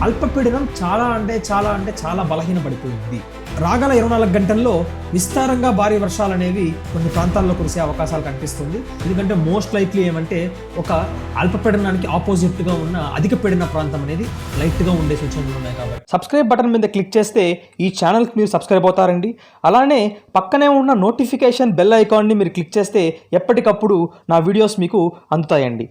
అల్పపీడనం చాలా చాలా బలహీనపడిపోయింది. రాగల 24 గంటల్లో విస్తారంగా భారీ వర్షాలు అనేవి కొన్ని ప్రాంతాల్లో కురిసే అవకాశాలు కనిపిస్తుంది. ఎందుకంటే మోస్ట్ లైక్లీ ఏమంటే ఒక అల్పపీడనానికి ఆపోజిట్గా ఉన్న అధిక పీడన ప్రాంతం అనేది లైట్గా ఉండే సూచనలు ఉన్నాయి. కాబట్టి సబ్స్క్రైబ్ బటన్ మీద క్లిక్ చేస్తే ఈ ఛానల్కి మీరు సబ్స్క్రైబ్ అవుతారండి. అలానే పక్కనే ఉన్న నోటిఫికేషన్ బెల్ ఐకాన్ని మీరు క్లిక్ చేస్తే ఎప్పటికప్పుడు నా వీడియోస్ మీకు అందుతాయండి.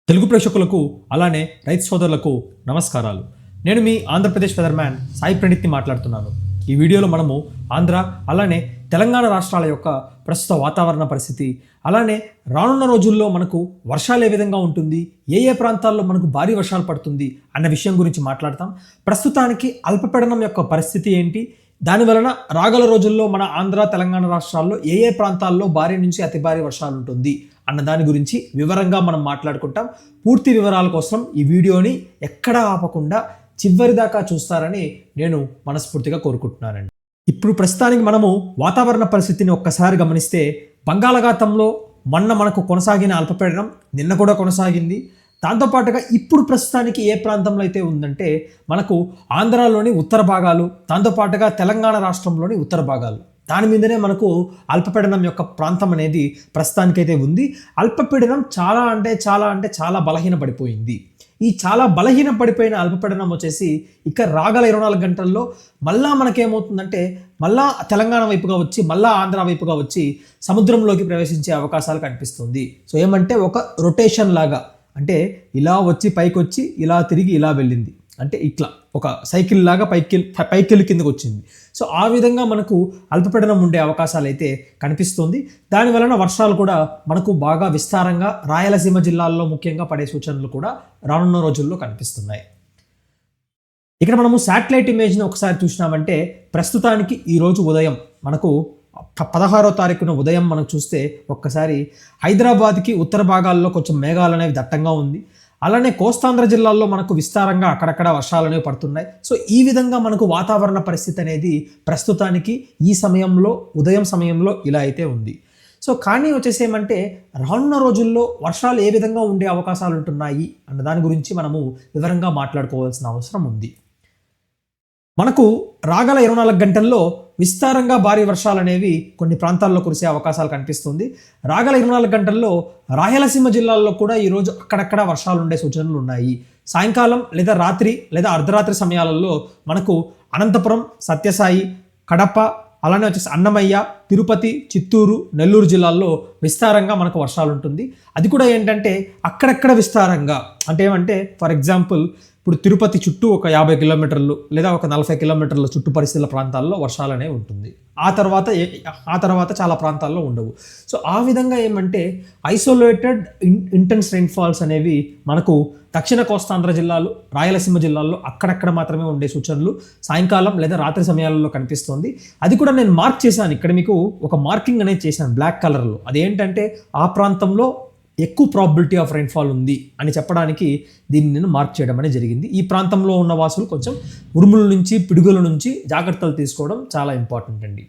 తెలుగు ప్రేక్షకులకు అలానే రైతు సోదరులకు నమస్కారాలు. నేను మీ ఆంధ్రప్రదేశ్ వెదర్ మ్యాన్ సాయి ప్రణీత్ని మాట్లాడుతున్నాను. ఈ వీడియోలో మనము ఆంధ్ర అలానే తెలంగాణ రాష్ట్రాల యొక్క ప్రస్తుత వాతావరణ పరిస్థితి, అలానే రానున్న రోజుల్లో మనకు వర్షాలు ఏ విధంగా ఉంటుంది, ఏ ప్రాంతాల్లో మనకు భారీ వర్షాలు పడుతుంది అన్న విషయం గురించి మాట్లాడతాం. ప్రస్తుతానికి అల్పపీడనం యొక్క పరిస్థితి ఏంటి, దాని వలన రాగల రోజుల్లో మన ఆంధ్ర తెలంగాణ రాష్ట్రాల్లో ఏ ప్రాంతాల్లో భారీ నుంచి అతి భారీ వర్షాలు ఉంటుంది అన్న దాని గురించి వివరంగా మనం మాట్లాడుకుంటాం. పూర్తి వివరాల కోసం ఈ వీడియోని ఎక్కడా ఆపకుండా చివరి దాకా చూస్తారని నేను మనస్ఫూర్తిగా కోరుకుంటున్నానండి. ఇప్పుడు ప్రస్తుతానికి మనము వాతావరణ పరిస్థితిని ఒక్కసారి గమనిస్తే, బంగాళాఖాతంలో మొన్న మనకు కొనసాగిన అల్పపీడనం నిన్న కూడా కొనసాగింది. దాంతోపాటుగా ఇప్పుడు ప్రస్తుతానికి ఏ ప్రాంతంలో అయితే ఉందంటే మనకు ఆంధ్రాలోని ఉత్తర భాగాలు, దాంతోపాటుగా తెలంగాణ రాష్ట్రంలోని ఉత్తర భాగాలు, దాని మీదనే మనకు అల్పపీడనం యొక్క ప్రాంతం అనేది ప్రస్తుతానికైతే ఉంది. అల్పపీడనం చాలా బలహీనపడిపోయింది. ఈ చాలా బలహీనపడిపోయిన అల్పపీడనం వచ్చేసి ఇక రాగల 24 గంటల్లో మళ్ళా మనకేమవుతుందంటే మళ్ళా తెలంగాణ వైపుగా వచ్చి మళ్ళా ఆంధ్ర వైపుగా వచ్చి సముద్రంలోకి ప్రవేశించే అవకాశాలు కనిపిస్తుంది. సో ఏమంటే ఒక రొటేషన్ లాగా, అంటే ఇలా వచ్చి పైకి వచ్చి ఇలా తిరిగి ఇలా వెళ్ళింది, అంటే ఇట్లా ఒక సైకిల్ లాగా పైకి కిందకు వచ్చింది. సో ఆ విధంగా మనకు అల్పపీడనం ఉండే అవకాశాలు అయితే కనిపిస్తుంది. దాని వలన వర్షాలు కూడా మనకు బాగా విస్తారంగా రాయలసీమ జిల్లాల్లో ముఖ్యంగా పడే సూచనలు కూడా రానున్న రోజుల్లో కనిపిస్తున్నాయి. ఇక్కడ మనము శాటిలైట్ ఇమేజ్ని ఒకసారి చూసినామంటే ప్రస్తుతానికి ఈరోజు ఉదయం మనకు 16వ తారీఖున ఉదయం మనం చూస్తే ఒక్కసారి హైదరాబాద్కి ఉత్తర భాగాల్లో కొంచెం మేఘాలు అనేవి దట్టంగా ఉంది. అలానే కోస్తాంధ్ర జిల్లాల్లో మనకు విస్తారంగా అక్కడక్కడ వర్షాలు అనేవి పడుతున్నాయి. సో ఈ విధంగా మనకు వాతావరణ పరిస్థితి అనేది ప్రస్తుతానికి ఈ సమయంలో ఉదయం సమయంలో ఇలా అయితే ఉంది. సో కానీ వచ్చేసి ఏమంటే రానున్న రోజుల్లో వర్షాలు ఏ విధంగా ఉండే అవకాశాలు ఉంటున్నాయి అన్న దాని గురించి మనము వివరంగా మాట్లాడుకోవాల్సిన అవసరం ఉంది. మనకు రాగల 24 గంటల్లో విస్తారంగా భారీ వర్షాలు అనేవి కొన్ని ప్రాంతాల్లో కురిసే అవకాశాలు కనిపిస్తుంది. రాగల 24 గంటల్లో రాయలసీమ జిల్లాల్లో కూడా ఈరోజు అక్కడక్కడ వర్షాలు ఉండే సూచనలు ఉన్నాయి. సాయంకాలం లేదా రాత్రి లేదా అర్ధరాత్రి సమయాలలో మనకు అనంతపురం, సత్యసాయి, కడప, అలానే వచ్చేసి అన్నమయ్య, తిరుపతి, చిత్తూరు, నెల్లూరు జిల్లాల్లో విస్తారంగా మనకు వర్షాలు ఉంటుంది. అది కూడా ఏంటంటే అక్కడక్కడ విస్తారంగా, అంటే ఏమంటే ఫర్ ఎగ్జాంపుల్ ఇప్పుడు తిరుపతి చుట్టూ ఒక 50 కిలోమీటర్లు లేదా ఒక 40 కిలోమీటర్ల చుట్టూ పరిస్థితుల ప్రాంతాల్లో వర్షాలు అనేవి ఉంటుంది. ఆ తర్వాత చాలా ప్రాంతాల్లో ఉండవు. సో ఆ విధంగా ఏమంటే ఐసోలేటెడ్ ఇంటెన్స్ రెయిన్ఫాల్స్ అనేవి మనకు దక్షిణ కోస్తాంధ్ర జిల్లాలు, రాయలసీమ జిల్లాల్లో అక్కడక్కడ మాత్రమే ఉండే సూచనలు సాయంకాలం లేదా రాత్రి సమయాలలో కనిపిస్తుంది. అది కూడా నేను మార్క్ చేశాను, ఇక్కడ మీకు ఒక మార్కింగ్ అనేది చేశాను బ్లాక్ కలర్లో. అదేంటంటే ఆ ప్రాంతంలో ఎక్కువ ప్రాబిలిటీ ఆఫ్ రైన్ఫాల్ ఉంది అని చెప్పడానికి దీన్ని నేను మార్క్ చేయడం అనేది జరిగింది. ఈ ప్రాంతంలో ఉన్న వాసులు కొంచెం ఉరుముల నుంచి పిడుగుల నుంచి జాగ్రత్తలు తీసుకోవడం చాలా ఇంపార్టెంట్ అండి.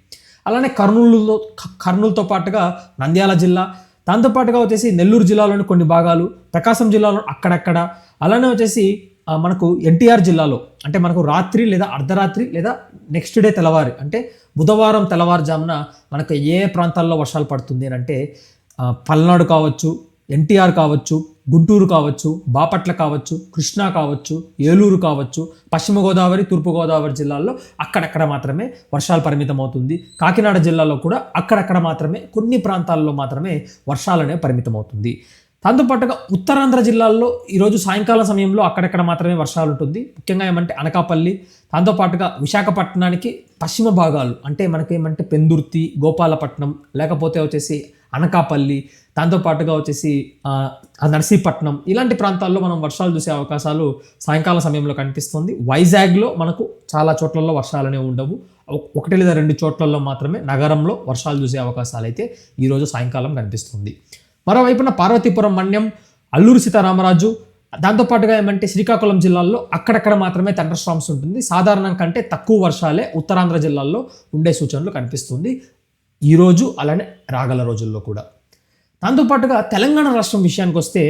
అలానే కర్నూలుతో పాటుగా నంద్యాల జిల్లా, దాంతోపాటుగా వచ్చేసి నెల్లూరు జిల్లాలోని కొన్ని భాగాలు, ప్రకాశం జిల్లాలో అక్కడక్కడ, అలానే వచ్చేసి మనకు ఎన్టీఆర్ జిల్లాలో, అంటే మనకు రాత్రి లేదా అర్ధరాత్రి లేదా నెక్స్ట్ డే తెల్లవారి, అంటే బుధవారం తెల్లవారుజామున మనకు ఏ ప్రాంతాల్లో వర్షాలు పడుతుంది అని అంటే పల్నాడు కావచ్చు, ఎన్టీఆర్ కావచ్చు, గుంటూరు కావచ్చు, బాపట్ల కావచ్చు, కృష్ణా కావచ్చు, ఏలూరు కావచ్చు, పశ్చిమ గోదావరి, తూర్పు గోదావరి జిల్లాల్లో అక్కడక్కడ మాత్రమే వర్షాలు పరిమితం అవుతుంది. కాకినాడ జిల్లాలో కూడా అక్కడక్కడ మాత్రమే, కొన్ని ప్రాంతాల్లో మాత్రమే వర్షాలు అనేవి పరిమితం అవుతుంది. దాంతోపాటుగా ఉత్తరాంధ్ర జిల్లాల్లో ఈరోజు సాయంకాలం సమయంలో అక్కడక్కడ మాత్రమే వర్షాలు ఉంటుంది. ముఖ్యంగా ఏమంటే అనకాపల్లి, దాంతోపాటుగా విశాఖపట్నానికి పశ్చిమ భాగాలు, అంటే మనకేమంటే పెందుర్తి, గోపాలపట్నం, లేకపోతే వచ్చేసి అనకాపల్లి, దాంతోపాటుగా వచ్చేసి నర్సీపట్నం, ఇలాంటి ప్రాంతాల్లో మనం వర్షాలు చూసే అవకాశాలు సాయంకాలం సమయంలో కనిపిస్తుంది. వైజాగ్లో మనకు చాలా చోట్లలో వర్షాలు అనేవి ఉండవు. 1 లేదా 2 చోట్లలో మాత్రమే నగరంలో వర్షాలు చూసే అవకాశాలు అయితే ఈరోజు సాయంకాలం కనిపిస్తుంది. మరోవైపున పార్వతీపురం, మన్యం, అల్లూరు సీతారామరాజు, దాంతోపాటుగా ఏమంటే శ్రీకాకుళం జిల్లాల్లో అక్కడక్కడ మాత్రమే థండర్ స్టార్మ్స్ ఉంటుంది. సాధారణం కంటే తక్కువ వర్షాలే ఉత్తరాంధ్ర జిల్లాల్లో ఉండే సూచనలు కనిపిస్తుంది ఈరోజు, అలానే రాగల రోజుల్లో కూడా. దాంతోపాటుగా తెలంగాణ రాష్ట్రం విషయానికి వస్తే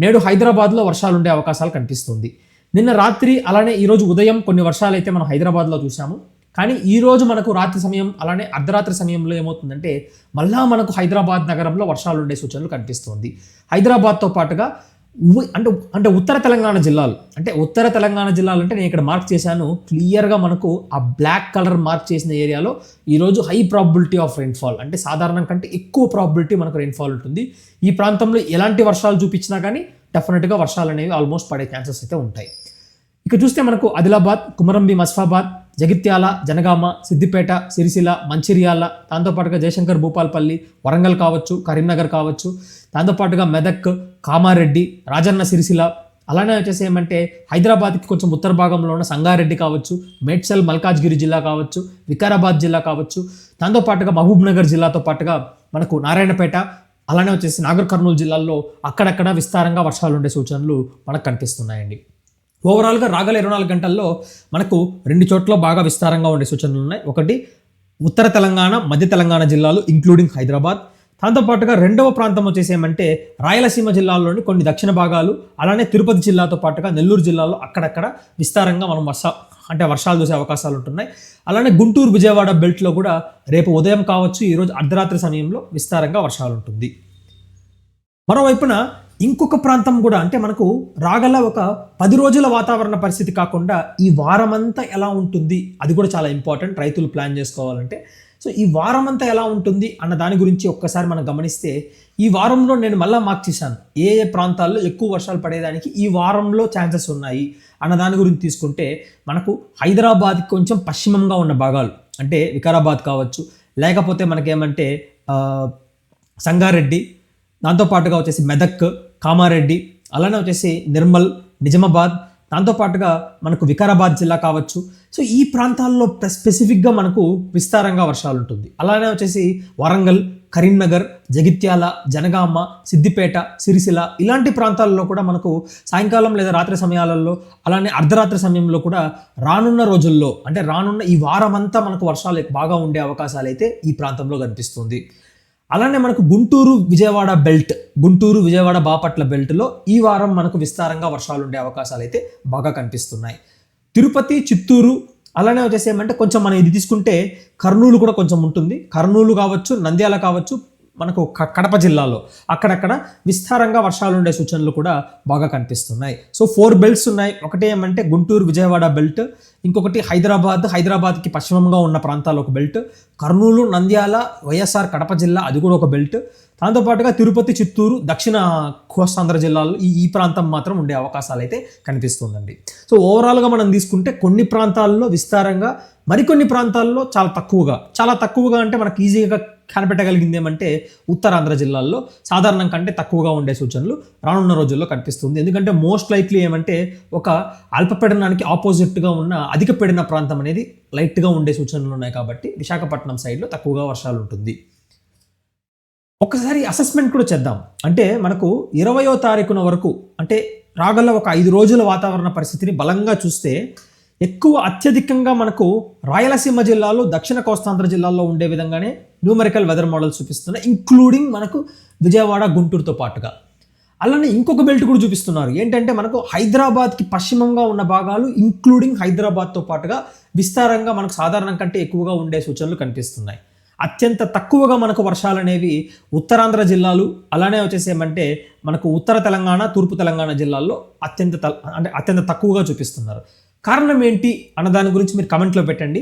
నేడు హైదరాబాద్లో వర్షాలు ఉండే అవకాశాలు కనిపిస్తుంది. నిన్న రాత్రి అలానే ఈరోజు ఉదయం కొన్ని వర్షాలు అయితే మనం హైదరాబాద్లో చూసాము. కానీ ఈరోజు మనకు రాత్రి సమయం అలానే అర్ధరాత్రి సమయంలో ఏమవుతుందంటే మళ్ళా మనకు హైదరాబాద్ నగరంలో వర్షాలు ఉండే సూచనలు కనిపిస్తుంది. హైదరాబాద్తో పాటుగా అంటే ఉత్తర తెలంగాణ జిల్లాలు, అంటే నేను ఇక్కడ మార్క్ చేశాను క్లియర్గా. మనకు ఆ బ్లాక్ కలర్ మార్క్ చేసిన ఏరియాలో ఈరోజు హై ప్రాబబిలిటీ ఆఫ్ రెయిన్ఫాల్, అంటే సాధారణం కంటే ఎక్కువ ప్రాబబిలిటీ మనకు రెయిన్ఫాల్ ఉంటుంది. ఈ ప్రాంతంలో ఎలాంటి వర్షాలు చూపించినా కానీ డెఫినెట్గా వర్షాలు అనేవి ఆల్మోస్ట్ పడే ఛాన్సెస్ అయితే ఉంటాయి. ఇక చూస్తే మనకు ఆదిలాబాద్, కుమరంభీం, ఆసిఫాబాద్, జగిత్యాల, జనగామ, సిద్దిపేట, సిరిసిల్ల, మంచిర్యాల, దాంతోపాటుగా జయశంకర్ భూపాల్పల్లి, వరంగల్ కావచ్చు, కరీంనగర్ కావచ్చు, దాంతోపాటుగా మెదక్, కామారెడ్డి, రాజన్న సిరిసిల్ల, అలానే వచ్చేసి ఏమంటే హైదరాబాద్కి కొంచెం ఉత్తర భాగంలో ఉన్న సంగారెడ్డి కావచ్చు, మేడ్చల్ మల్కాజ్గిరి జిల్లా కావచ్చు, వికారాబాద్ జిల్లా కావచ్చు, దాంతోపాటుగా మహబూబ్ నగర్ జిల్లాతో పాటుగా మనకు నారాయణపేట, అలానే వచ్చేసి నాగర్ కర్నూలు జిల్లాల్లో అక్కడక్కడ విస్తారంగా వర్షాలు ఉండే సూచనలు మనకు కనిపిస్తున్నాయండి. ఓవరాల్గా రాగల 24 గంటల్లో మనకు 2 చోట్ల బాగా విస్తారంగా ఉండే సూచనలు ఉన్నాయి. ఒకటి ఉత్తర తెలంగాణ, మధ్య తెలంగాణ జిల్లాలు ఇంక్లూడింగ్ హైదరాబాద్. దాంతోపాటుగా రెండవ ప్రాంతం వచ్చేసి ఏమంటే రాయలసీమ జిల్లాల్లోని కొన్ని దక్షిణ భాగాలు, అలానే తిరుపతి జిల్లాతో పాటుగా నెల్లూరు జిల్లాలో అక్కడక్కడ విస్తారంగా మనం వర్షాలు చూసే అవకాశాలు ఉంటున్నాయి. అలానే గుంటూరు, విజయవాడ బెల్ట్లో కూడా రేపు ఉదయం కావచ్చు, ఈరోజు అర్ధరాత్రి సమయంలో విస్తారంగా వర్షాలు ఉంటుంది. మరోవైపున ఇంకొక ప్రాంతం కూడా, అంటే మనకు రాగల ఒక 10 రోజుల వాతావరణ పరిస్థితి కాకుండా ఈ వారమంతా ఎలా ఉంటుంది అది కూడా చాలా ఇంపార్టెంట్ రైతులు ప్లాన్ చేసుకోవాలంటే. సో ఈ వారమంతా ఎలా ఉంటుంది అన్న దాని గురించి ఒక్కసారి మనం గమనిస్తే, ఈ వారంలో నేను మళ్ళీ మార్క్ చేశాను ఏ ఏ ప్రాంతాల్లో ఎక్కువ వర్షాలు పడేదానికి ఈ వారంలో ఛాన్సెస్ ఉన్నాయి అన్న దాని గురించి తీసుకుంటే, మనకు హైదరాబాద్కి కొంచెం పశ్చిమంగా ఉన్న భాగాలు, అంటే వికారాబాద్ కావచ్చు, లేకపోతే మనకేమంటే సంగారెడ్డి, దాంతోపాటుగా వచ్చేసి మెదక్, కామారెడ్డి, అలానే వచ్చేసి నిర్మల్, నిజామాబాద్, దాంతోపాటుగా మనకు వికారాబాద్ జిల్లా కావచ్చు. సో ఈ ప్రాంతాల్లో స్పెసిఫిక్గా మనకు విస్తారంగా వర్షాలు ఉంటుంది. అలానే వచ్చేసి వరంగల్, కరీంనగర్, జగిత్యాల, జనగామ, సిద్దిపేట, సిరిసిల్ల ఇలాంటి ప్రాంతాల్లో కూడా మనకు సాయంకాలం లేదా రాత్రి సమయాలలో, అలానే అర్ధరాత్రి సమయంలో కూడా రానున్న రోజుల్లో, అంటే రానున్న ఈ వారమంతా మనకు వర్షాలు బాగా ఉండే అవకాశాలు అయితే ఈ ప్రాంతంలో కనిపిస్తుంది. అలానే మనకు గుంటూరు, విజయవాడ, బాపట్ల బెల్ట్లో ఈ వారం మనకు విస్తారంగా వర్షాలు ఉండే అవకాశాలు అయితే బాగా కనిపిస్తున్నాయి. తిరుపతి, చిత్తూరు, అలానే వచ్చేసి ఏమంటే కొంచెం మనం ఇది తీసుకుంటే కర్నూలు కూడా కొంచెం ఉంటుంది. కర్నూలు కావచ్చు, నంద్యాల కావచ్చు, మనకు కడప జిల్లాలో అక్కడక్కడ విస్తారంగా వర్షాలు ఉండే సూచనలు కూడా బాగా కనిపిస్తున్నాయి. సో 4 బెల్ట్స్ ఉన్నాయి. ఒకటి ఏమంటే గుంటూరు, విజయవాడ బెల్ట్, ఇంకొకటి హైదరాబాద్కి పశ్చిమంగా ఉన్న ప్రాంతాలు ఒక బెల్ట్, కర్నూలు, నంద్యాల, వైఎస్ఆర్ కడప జిల్లా అది కూడా ఒక బెల్ట్, దాంతోపాటుగా తిరుపతి, చిత్తూరు, దక్షిణ కోస్తాంధ్ర జిల్లాలో ఈ ప్రాంతం మాత్రం ఉండే అవకాశాలు అయితే కనిపిస్తుందండి. సో ఓవరాల్గా మనం తీసుకుంటే కొన్ని ప్రాంతాల్లో విస్తారంగా, మరికొన్ని ప్రాంతాల్లో చాలా తక్కువగా అంటే మనకు ఈజీగా కనిపెట్టగలిగింది ఏమంటే ఉత్తరాంధ్ర జిల్లాల్లో సాధారణం కంటే తక్కువగా ఉండే సూచనలు రానున్న రోజుల్లో కనిపిస్తుంది. ఎందుకంటే మోస్ట్ లైక్లీ ఏమంటే ఒక అల్పపీడనానికి ఆపోజిట్గా ఉన్న అధిక పీడన ప్రాంతం అనేది లైట్గా ఉండే సూచనలు ఉన్నాయి. కాబట్టి విశాఖపట్నం సైడ్లో తక్కువగా వర్షాలు ఉంటుంది. ఒకసారి అసెస్మెంట్ కూడా చేద్దాం. అంటే మనకు 20వ తారీఖున వరకు, అంటే రాగల ఒక 5 రోజుల వాతావరణ పరిస్థితిని బలంగా చూస్తే అత్యధికంగా మనకు రాయలసీమ జిల్లాలో, దక్షిణ కోస్తాంధ్ర జిల్లాల్లో ఉండే విధంగానే న్యూమరికల్ వెదర్ మోడల్స్ చూపిస్తున్నాయి, ఇంక్లూడింగ్ మనకు విజయవాడ, గుంటూరుతో పాటుగా. అలానే ఇంకొక బెల్ట్ కూడా చూపిస్తున్నారు. ఏంటంటే మనకు హైదరాబాద్కి పశ్చిమంగా ఉన్న భాగాలు ఇంక్లూడింగ్ హైదరాబాద్తో పాటుగా విస్తారంగా మనకు సాధారణం కంటే ఎక్కువగా ఉండే సూచనలు కనిపిస్తున్నాయి. అత్యంత తక్కువగా మనకు వర్షాలు అనేవి ఉత్తరాంధ్ర జిల్లాలు, అలానే వచ్చేసి ఏమంటే మనకు ఉత్తర తెలంగాణ, తూర్పు తెలంగాణ జిల్లాల్లో అత్యంత తక్కువగా చూపిస్తున్నారు. కారణం ఏంటి అన్న దాని గురించి మీరు కమెంట్లో పెట్టండి.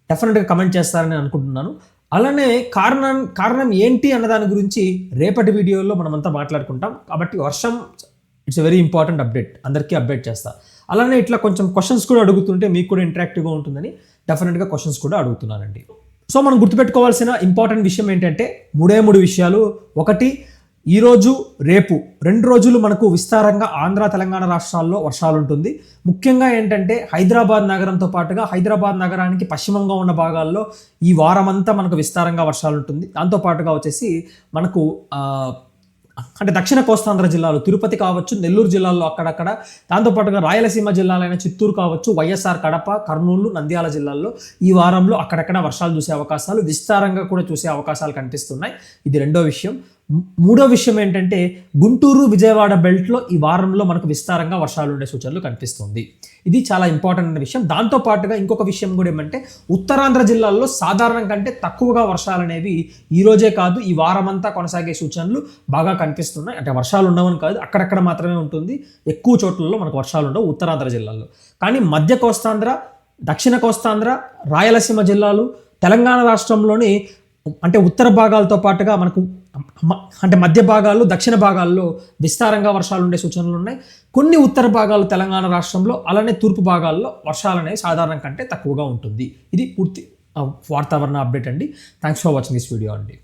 డెఫినెట్గా కమెంట్ చేస్తారని అనుకుంటున్నాను. అలానే కారణం ఏంటి అన్న దాని గురించి రేపటి వీడియోలో మనమంతా మాట్లాడుకుంటాం. కాబట్టి వర్షం it's a very important update, అందరికీ అప్డేట్ చేస్తా. అలానే ఇట్లా కొంచెం క్వశ్చన్స్ కూడా అడుగుతుంటే మీకు కూడా ఇంటరాక్టివ్గా ఉంటుందని డెఫినెట్గా క్వశ్చన్స్ కూడా అడుగుతున్నానండి. సో మనం గుర్తుపెట్టుకోవాల్సిన ఇంపార్టెంట్ విషయం ఏంటంటే 3 విషయాలు. ఒకటి, ఈరోజు రేపు 2 రోజులు మనకు విస్తారంగా ఆంధ్ర, తెలంగాణ రాష్ట్రాల్లో వర్షాలు ఉంటుంది. ముఖ్యంగా ఏంటంటే హైదరాబాద్ నగరంతో పాటుగా హైదరాబాద్ నగరానికి పశ్చిమంగా ఉన్న భాగాల్లో ఈ వారమంతా మనకు విస్తారంగా వర్షాలు ఉంటుంది. దాంతోపాటుగా వచ్చేసి మనకు అంటే దక్షిణ కోస్తాంధ్ర జిల్లాలు, తిరుపతి కావచ్చు, నెల్లూరు జిల్లాల్లో అక్కడక్కడ, దాంతోపాటుగా రాయలసీమ జిల్లాలైన చిత్తూరు కావచ్చు, వైఎస్ఆర్ కడప, కర్నూలు, నంద్యాల జిల్లాల్లో ఈ వారంలో అక్కడక్కడ వర్షాలు చూసే అవకాశాలు, విస్తారంగా కూడా చూసే అవకాశాలు కనిపిస్తున్నాయి. ఇది 2వ విషయం. మూడో విషయం ఏంటంటే గుంటూరు విజయవాడ బెల్ట్లో ఈ వారంలో మనకు విస్తారంగా వర్షాలు ఉండే సూచనలు కనిపిస్తుంది. ఇది చాలా ఇంపార్టెంట్ విషయం. దాంతో పాటుగా ఇంకొక విషయం కూడా ఏమంటే ఉత్తరాంధ్ర జిల్లాల్లో సాధారణం కంటే తక్కువగా వర్షాలు అనేవి ఈ రోజే కాదు ఈ వారం అంతా కొనసాగే సూచనలు బాగా కనిపిస్తున్నాయి. అంటే వర్షాలు ఉండవని కాదు, అక్కడక్కడ మాత్రమే ఉంటుంది. ఎక్కువ చోట్లలో మనకు వర్షాలు ఉండవు ఉత్తరాంధ్ర జిల్లాల్లో. కానీ మధ్య కోస్తాంధ్ర, దక్షిణ కోస్తాంధ్ర, రాయలసీమ జిల్లాలు, తెలంగాణ రాష్ట్రంలోని అంటే ఉత్తర భాగాలతో పాటుగా మనకు అంటే మధ్య భాగాల్లో, దక్షిణ భాగాల్లో విస్తారంగా వర్షాలు ఉండే సూచనలు ఉన్నాయి. కొన్ని ఉత్తర భాగాలు తెలంగాణ రాష్ట్రంలో, అలానే తూర్పు భాగాల్లో వర్షాలు అనేవి సాధారణం కంటే తక్కువగా ఉంటుంది. ఇది పూర్తి వాతావరణ అప్డేట్ అండి. Thanks for watching this video అండి.